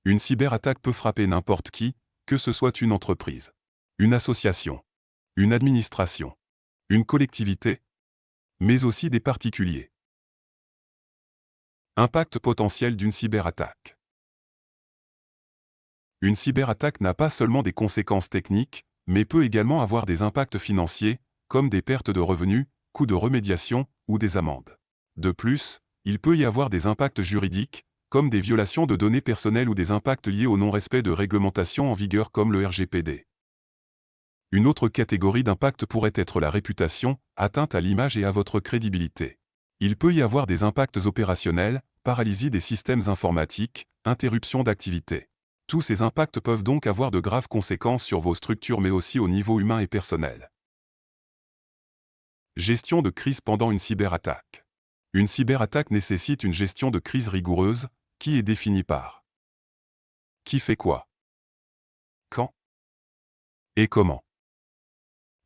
Une cyberattaque peut frapper n'importe qui, que ce soit une entreprise, une association, une administration, une collectivité, mais aussi des particuliers. Impact potentiel d'une cyberattaque. Une cyberattaque n'a pas seulement des conséquences techniques, mais peut également avoir des impacts financiers, comme des pertes de revenus, coûts de remédiation ou des amendes. De plus, il peut y avoir des impacts juridiques, comme des violations de données personnelles ou des impacts liés au non-respect de réglementations en vigueur comme le RGPD. Une autre catégorie d'impact pourrait être la réputation, atteinte à l'image et à votre crédibilité. Il peut y avoir des impacts opérationnels, paralysie des systèmes informatiques, interruption d'activité. Tous ces impacts peuvent donc avoir de graves conséquences sur vos structures mais aussi au niveau humain et personnel. Gestion de crise pendant une cyberattaque. Une cyberattaque nécessite une gestion de crise rigoureuse, qui est définie par qui fait quoi, quand et comment.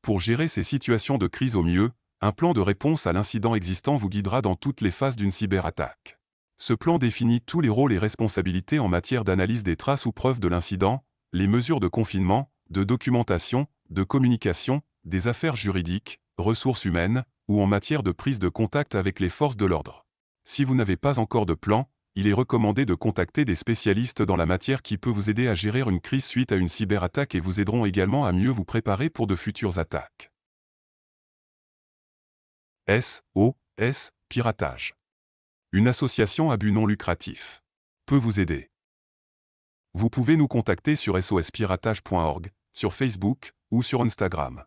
Pour gérer ces situations de crise au mieux, un plan de réponse à l'incident existant vous guidera dans toutes les phases d'une cyberattaque. Ce plan définit tous les rôles et responsabilités en matière d'analyse des traces ou preuves de l'incident, les mesures de confinement, de documentation, de communication, des affaires juridiques, ressources humaines, ou en matière de prise de contact avec les forces de l'ordre. Si vous n'avez pas encore de plan, il est recommandé de contacter des spécialistes dans la matière qui peut vous aider à gérer une crise suite à une cyberattaque et vous aideront également à mieux vous préparer pour de futures attaques. SOS Piratage. Une association à but non lucratif peut vous aider. Vous pouvez nous contacter sur sospiratage.org, sur Facebook ou sur Instagram.